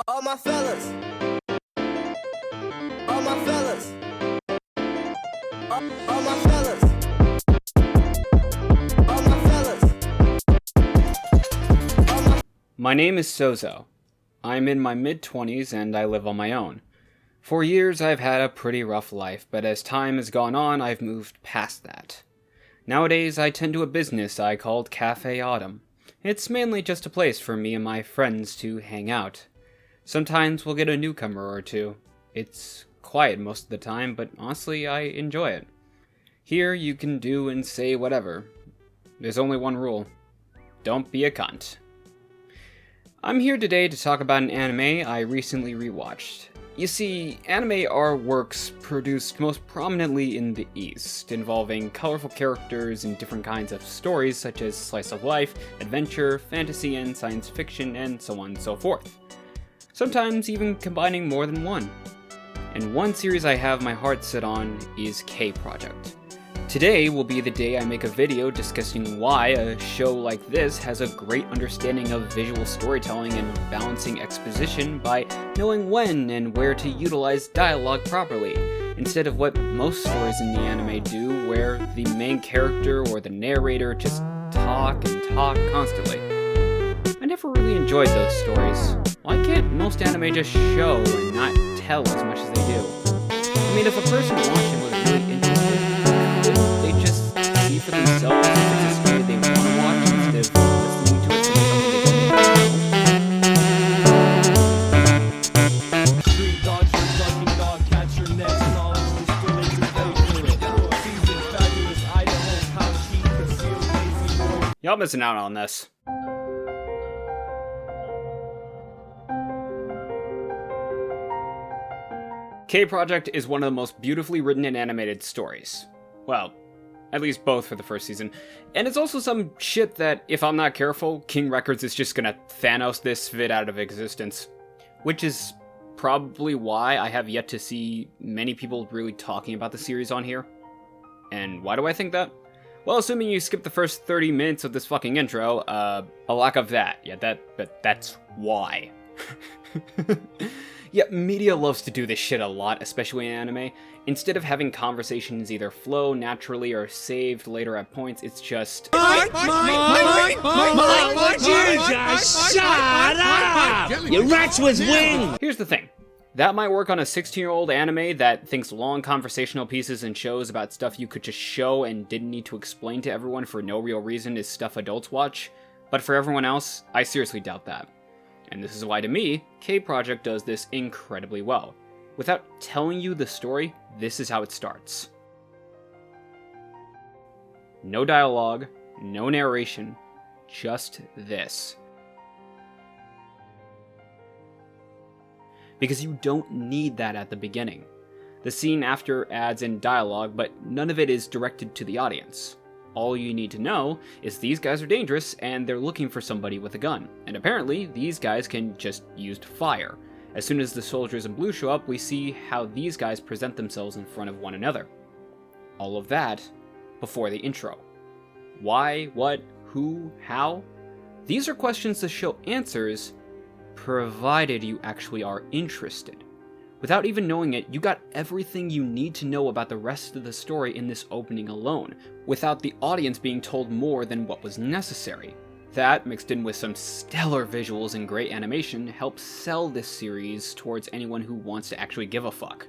All my fellas, all my fellas, all my fellas, all my fellas, all my. My name is Sozo. I'm in my mid-20s and I live on my own. For years I've had a pretty rough life, but as time has gone on, I've moved past that. Nowadays I tend to a business I called Cafe Autumn. It's mainly just a place for me and my friends to hang out. Sometimes we'll get a newcomer or two. It's quiet most of the time, but honestly, I enjoy it. Here, you can do and say whatever. There's only one rule. Don't be a cunt. I'm here today to talk about an anime I recently rewatched. You see, anime are works produced most prominently in the East, involving colorful characters and different kinds of stories such as slice of life, adventure, fantasy, and science fiction, and so on and so forth. Sometimes even combining more than one. And one series I have my heart set on is K-Project. Today will be the day I make a video discussing why a show like this has a great understanding of visual storytelling and balancing exposition by knowing when and where to utilize dialogue properly, instead of what most stories in the anime do, where the main character or the narrator just talk and talk constantly. I never really enjoyed those stories. Why can't most anime just show and not tell as much as they do? I mean, if a person watching was really interested, couldn't they just see for themselves if it's a story they want to watch instead of listening to it from someone they don't even know? Street dogs, your ducking dog, catch your next knowledge, distilling your favorite. Season fabulous Idaho, how she concealed lazy boy. Y'all missing out on this. K-Project is one of the most beautifully written and animated stories. Well, at least both for the first season. And it's also some shit that, if I'm not careful, King Records is just gonna Thanos this vid out of existence. Which is probably why I have yet to see many people really talking about the series on here. And why do I think that? Well, assuming you skip the first 30 minutes of this fucking intro, a lack of that. Yeah, that's why. Yeah, media loves to do this shit a lot, especially in anime. Instead of having conversations either flow naturally or saved later at points, it's just... Shut up! You rats with wings! Here's the thing. That might work on a 16-year-old anime that thinks long conversational pieces and shows about stuff you could just show and didn't need to explain to everyone for no real reason is stuff adults watch. But for everyone else, I seriously doubt that. And this is why, to me, K-Project does this incredibly well. Without telling you the story, this is how it starts. No dialogue, no narration, just this. Because you don't need that at the beginning. The scene after adds in dialogue, but none of it is directed to the audience. All you need to know is these guys are dangerous and they're looking for somebody with a gun. And apparently, these guys can just use fire. As soon as the soldiers in blue show up, we see how these guys present themselves in front of one another. All of that before the intro. Why, what, who, how? These are questions the show answers, provided you actually are interested. Without even knowing it, you got everything you need to know about the rest of the story in this opening alone, without the audience being told more than what was necessary. That, mixed in with some stellar visuals and great animation, helps sell this series towards anyone who wants to actually give a fuck.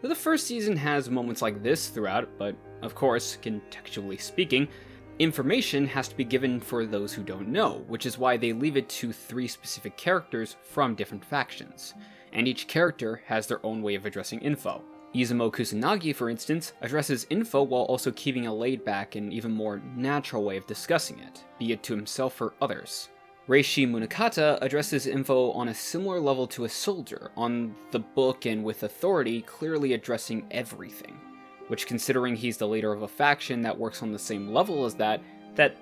The first season has moments like this throughout, but of course, contextually speaking, information has to be given for those who don't know, which is why they leave it to 3 specific characters from different factions. And each character has their own way of addressing info. Izumo Kusanagi, for instance, addresses info while also keeping a laid-back and even more natural way of discussing it, be it to himself or others. Reishi Munakata addresses info on a similar level to a soldier, on the book and with authority clearly addressing everything. Which, considering he's the leader of a faction that works on the same level as that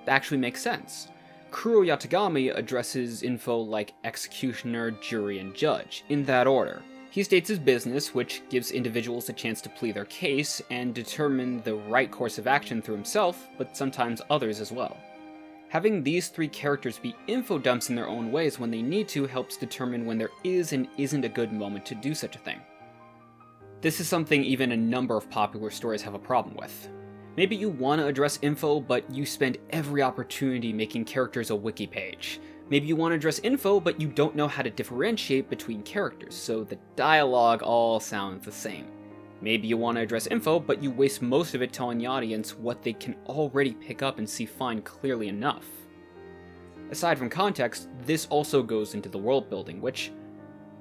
actually makes sense. Kuro Yatagami addresses info like executioner, jury, and judge, in that order. He states his business, which gives individuals a chance to plead their case and determine the right course of action through himself, but sometimes others as well. Having these 3 characters be info dumps in their own ways when they need to helps determine when there is and isn't a good moment to do such a thing. This is something even a number of popular stories have a problem with. Maybe you want to address info, but you spend every opportunity making characters a wiki page. Maybe you want to address info, but you don't know how to differentiate between characters, so the dialogue all sounds the same. Maybe you want to address info, but you waste most of it telling the audience what they can already pick up and see fine clearly enough. Aside from context, this also goes into the world building, which,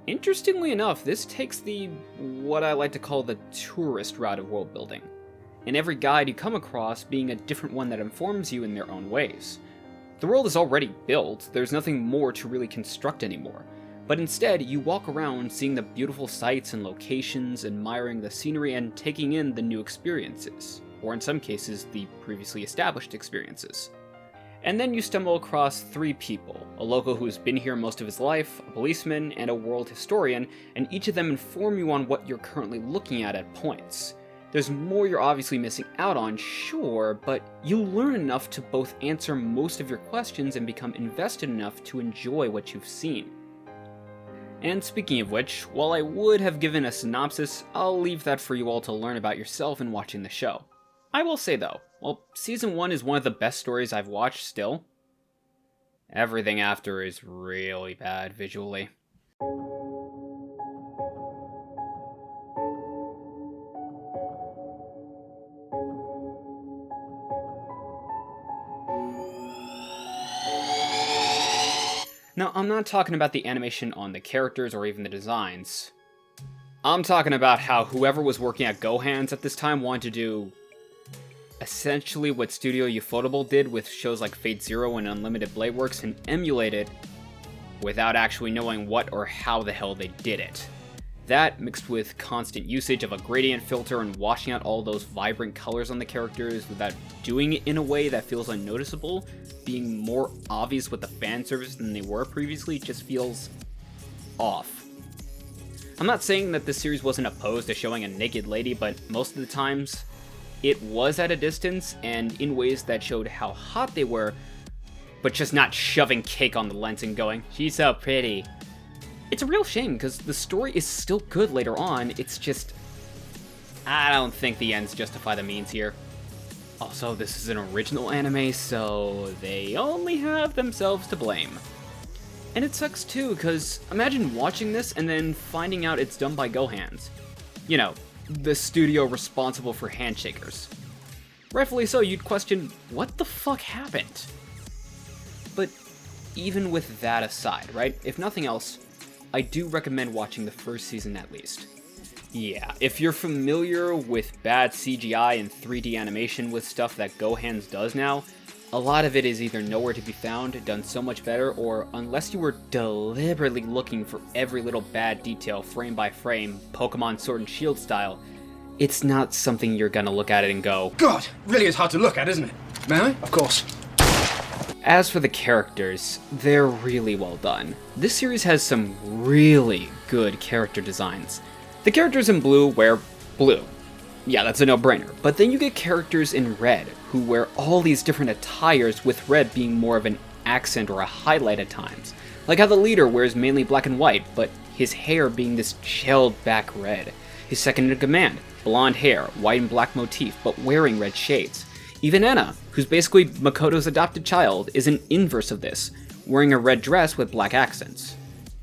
interestingly enough, this takes what I like to call the tourist route of world building, and every guide you come across being a different one that informs you in their own ways. The world is already built, there's nothing more to really construct anymore, but instead you walk around seeing the beautiful sights and locations, admiring the scenery and taking in the new experiences, or in some cases the previously established experiences. And then you stumble across 3 people, a local who's been here most of his life, a policeman, and a world historian, and each of them inform you on what you're currently looking at points. There's more you're obviously missing out on, sure, but you learn enough to both answer most of your questions and become invested enough to enjoy what you've seen. And speaking of which, while I would have given a synopsis, I'll leave that for you all to learn about yourself in watching the show. I will say though, while Season 1 is one of the best stories I've watched still, everything after is really bad visually. Now, I'm not talking about the animation on the characters or even the designs. I'm talking about how whoever was working at GoHands at this time wanted to do essentially what Studio Ufotable did with shows like Fate Zero and Unlimited Blade Works and emulate it without actually knowing what or how the hell they did it. That, mixed with constant usage of a gradient filter and washing out all those vibrant colors on the characters without doing it in a way that feels unnoticeable, being more obvious with the fan service than they were previously, just feels off. I'm not saying that this series wasn't opposed to showing a naked lady, but most of the times, it was at a distance and in ways that showed how hot they were, but just not shoving cake on the lens and going, "She's so pretty." It's a real shame, because the story is still good later on, it's just, I don't think the ends justify the means here. Also, this is an original anime, so they only have themselves to blame. And it sucks too, because imagine watching this and then finding out it's done by GoHands. You know, the studio responsible for Handshakers. Rightfully so, you'd question, what the fuck happened? But even with that aside, right, if nothing else, I do recommend watching the first season at least. Yeah, if you're familiar with bad CGI and 3D animation with stuff that GoHands does now, a lot of it is either nowhere to be found, done so much better, or unless you were deliberately looking for every little bad detail frame by frame, Pokemon Sword and Shield style, it's not something you're gonna look at it and go, God, really is hard to look at, isn't it? May I? Of course. As for the characters, they're really well done. This series has some really good character designs. The characters in blue wear blue. Yeah, that's a no-brainer. But then you get characters in red, who wear all these different attires, with red being more of an accent or a highlight at times. Like how the leader wears mainly black and white, but his hair being this gelled back red. His second in command, blonde hair, white and black motif, but wearing red shades. Even Anna, who's basically Makoto's adopted child, is an inverse of this, wearing a red dress with black accents.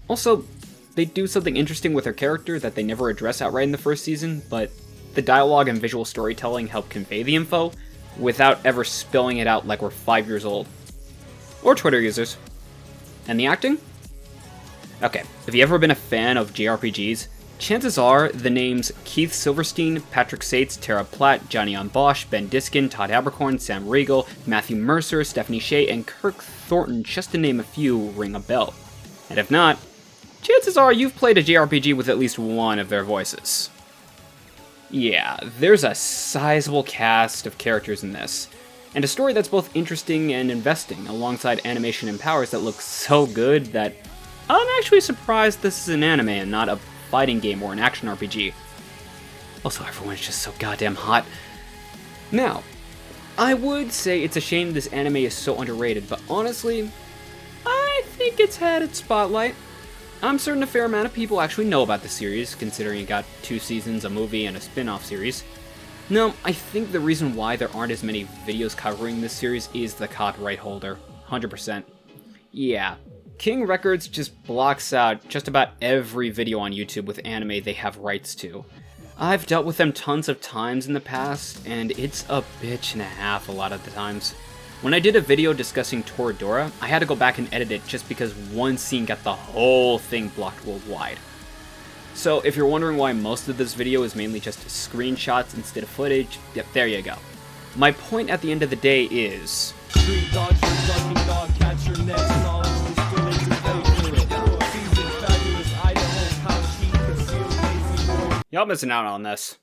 Also, they do something interesting with her character that they never address outright in the first season, but the dialogue and visual storytelling help convey the info without ever spilling it out like we're 5 years old. Or Twitter users. And the acting? Okay, if you've ever been a fan of JRPGs, chances are the names Keith Silverstein, Patrick Sates, Tara Platt, Johnny on Bosch, Ben Diskin, Todd Abercorn, Sam Riegel, Matthew Mercer, Stephanie Shea, and Kirk Thornton, just to name a few, ring a bell. And if not, chances are you've played a JRPG with at least one of their voices. Yeah, there's a sizable cast of characters in this, and a story that's both interesting and investing, alongside animation and powers that look so good that I'm actually surprised this is an anime and not a fighting game or an action RPG. Also, everyone's just so goddamn hot. Now, I would say it's a shame this anime is so underrated, but honestly, I think it's had its spotlight. I'm certain a fair amount of people actually know about the series, considering it got 2 seasons, a movie, and a spin-off series. No, I think the reason why there aren't as many videos covering this series is the copyright holder. 100%. Yeah. King Records just blocks out just about every video on YouTube with anime they have rights to. I've dealt with them tons of times in the past, and it's a bitch and a half a lot of the times. When I did a video discussing Toradora, I had to go back and edit it just because one scene got the whole thing blocked worldwide. So if you're wondering why most of this video is mainly just screenshots instead of footage, yep, there you go. My point at the end of the day is... Street dodger, ducking dog, catch your next knowledge, we still ain't too late for it. Season fabulous Idaho, how she concealed lazy boy. Y'all missing out on this.